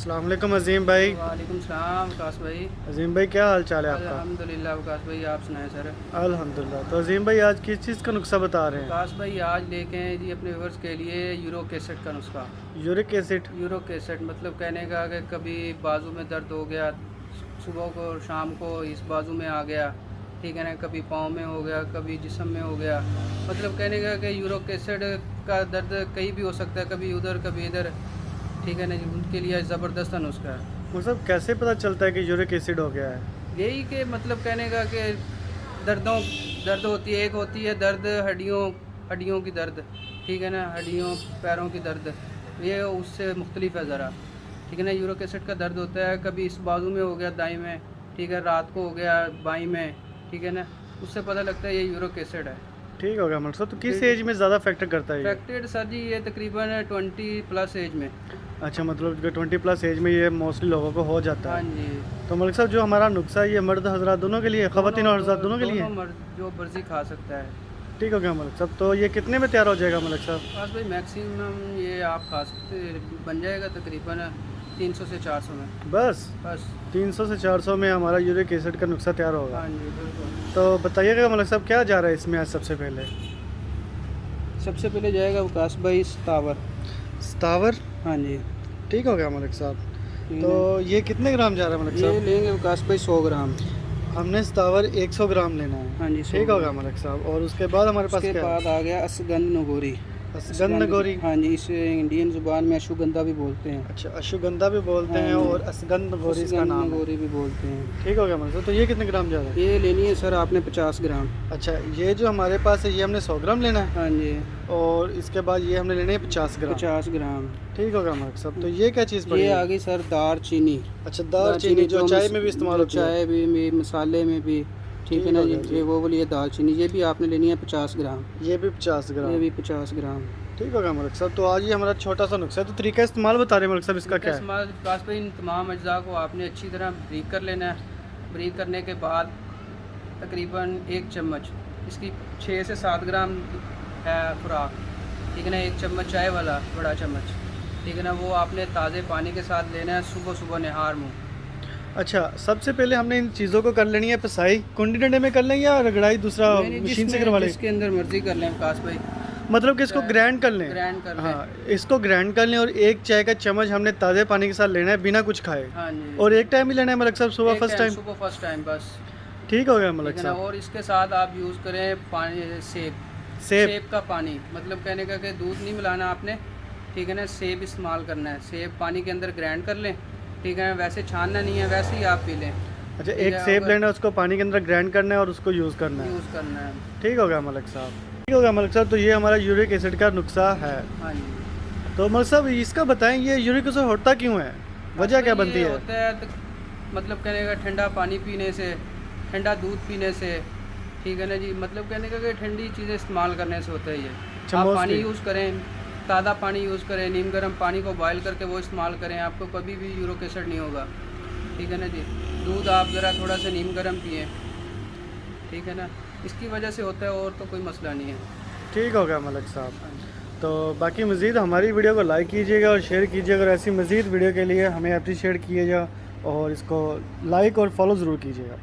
अस्सलाम वालेकुम अजीम भाई। वालेकुम सलाम विकास भाई। अजीम भाई क्या हाल चाल है आपका? अल्हम्दुलिल्लाह विकास भाई, आप सुनाएं सर। अल्हम्दुलिल्लाह। तो अजीम भाई आज किस चीज़ का नुस्खा बता रहे हैं? विकास भाई आज लेके हैं जी अपने व्यूअर्स के लिए यूरिक एसिड का नुस्खा। Uric acid. यूरिक एसिड मतलब कहने का कि कभी बाजू में दर्द हो गया, सुबह को और शाम को इस बाजू में आ गया, ठीक है ना, कभी पाँव में हो गया, कभी जिस्म में हो गया, मतलब कहने का कि यूरिक एसिड का दर्द कहीं भी हो सकता है, कभी उधर कभी इधर, ठीक है ना जी। उनके लिए ज़बरदस्त नुस्खा है। मतलब कैसे पता चलता है कि यूरिक एसिड हो गया है? यही कि मतलब कहने का कि दर्द होती है, एक होती है दर्द हड्डियों की दर्द, ठीक है ना, हड्डियों पैरों की दर्द, ये उससे मुख्तलिफ है ज़रा, ठीक है ना। यूरिक एसिड का दर्द होता है कभी इस बाजू में हो गया दाई में, ठीक है, रात को हो गया बाई में, ठीक है ना, उससे पता लगता है ये यूरिक एसिड है। ठीक हो गया मतलब। तो किस एज में ज़्यादा फैक्टर करता है ये? इफेक्टेड सर जी ये तकरीबन 20+ एज में। अच्छा, मतलब 20+ एज में ये मोस्टली लोगों को हो जाता हाँ है। जी। तो मलिक साहब जो हमारा नुस्खा है ये मर्द हजरात दोनों के लिए, ख़वातीन और हजरात दोनों के लिए? जो मर्जी खा सकता है। ठीक हो गया मलिक साहब। तो ये कितने में तैयार हो जाएगा मलिक साहब? बस भाई मैक्सिमम ये आप खा सकते, बन जाएगा तकरीबन 300 से 400 में। बस बस 300 से 400 में हमारा यूरिक एसिड का नुस्खा तैयार होगा। हाँ जी बिल्कुल। तो बताइएगा मलिक साहब क्या जा रहा है इसमें आज सबसे पहले? सबसे पहले जाएगा विकास भाई सतावर। सतावर। हाँ जी। ठीक हो गया मलिक साहब। ठीक तो है। ये कितने ग्राम जा रहा है मलिक ये साहब? लेंगे विकास भाई 100 ग्राम। हमने सतावर 100 ग्राम लेना है। हाँ जी 100 ठीक हो गया ग्राम। मलिक साहब। और उसके बाद हमारे पास उसके क्या? बाद आ गया अश्वगंध नगोरी। असगंध गोरी। हाँ जी, इसे इंडियन ज़ुबान में अश्वगंधा भी बोलते हैं। अच्छा, अश्वगंधा भी बोलते हाँ हैं जी। और असगंध गोरी इसका अश्वगंध नाम है। नगोरी भी बोलते हैं। ठीक हो गया मलिक साहब। तो ये कितने ग्राम जा रहा है? ये लेनी है सर आपने 50 ग्राम। अच्छा, ये जो हमारे पास है ये हमने 100 ग्राम लेना है हाँ जी और इसके बाद ये हमने लेने हैं 50 ग्राम। 50 ग्राम। ठीक हो गया मलिक साहब। तो ये क्या चीज़ पड़ी ये है? आ गई सर दार चीनी। अच्छा, दालचीनी जो चाय में भी इस्तेमाल होती है। चाय भी मसाले में भी, ठीक है ना जी। ये वो वाली है दालचीनी, ये भी आपने लेनी है 50 ग्राम। ये भी 50 ये ग्राम। भी 50 ग्राम। ठीक हो गया मलिक साहब। तो आज ये हमारा छोटा सा नुस्खा है। तो तरीका इस्तेमाल बता रहे हैं मलिक साहब इसका क्या है? विकास भाई इन तमाम अज्जा को आपने अच्छी तरह ब्रीक कर लेना है। ब्रीक करने के बाद तकरीबन 1 चम्मच, इसकी 6 से 7 ग्राम है खुराक, ठीक है ना। 1 चम्मच चाय वाला बड़ा चम्मच, ठीक है ना, वो आपने ताज़े पानी के साथ लेना है सुबह सुबह निहार मुँह। अच्छा, सबसे पहले हमने इन चीज़ों को कर लेनी है पिसाई। कुंडी डंडे में कर लें या रगड़ाई दूसरा मशीन से करवा लें? इसके अंदर मर्जी कर लें विकास भाई। मतलब कि इसको ग्राइंड कर लें? ग्राइंड कर लें। हाँ, इसको ग्राइंड कर लें और 1 चाय का चम्मच हमने ताज़े पानी के साथ लेना है बिना कुछ खाए। हाँ जी। और एक टाइम ही लेना है मलिक साहब, सुबह फर्स्ट टाइम? सुबह फर्स्ट टाइम बस। ठीक हो गया ठीक मलिक है ना। साहब। और इसके साथ आप यूज़ करें पानी, सेब का पानी, मतलब कहने का कि दूध नहीं मिलाना आपने, ठीक है ना। सेब इस्तेमाल करना है, सेब पानी के अंदर ग्राइंड कर लें, ठीक है ना, वैसे छानना नहीं है, वैसे ही आप पी लें। अच्छा, एक सेब लेना है, उसको पानी के अंदर ग्राइंड करना है और उसको यूज़ करना है। यूज़ करना है। ठीक हो गया मलिक साहब। ठीक हो गया मलिक साहब। तो ये हमारा यूरिक एसिड का नुस्खा है। हाँ जी। तो मलिक साहब इसका बताएं ये यूरिक एसिड होता क्यों है, वजह क्या बनती ये है? होता है मतलब कहने का ठंडा पानी पीने से, ठंडा दूध पीने से, ठीक है ना जी, मतलब कहने का कि ठंडी चीज़ें इस्तेमाल करने से होता है ये। आप पानी यूज़ करें, ताज़ा पानी यूज़ करें, नीम गर्म पानी को बॉयल करके वो इस्तेमाल करें, आपको कभी भी यूरिक एसिड नहीं होगा, ठीक है ना जी। दूध आप ज़रा थोड़ा सा नीम गर्म पिएँ, ठीक है ना, इसकी वजह से होता है, और तो कोई मसला नहीं है। ठीक हो गया मलिक साहब। तो बाकी मज़ीद हमारी वीडियो को लाइक कीजिएगा और शेयर कीजिएगा और ऐसी मज़ीद वीडियो के लिए हमें अप्रिशिएट कीजिएगा और इसको लाइक और फॉलो ज़रूर कीजिएगा।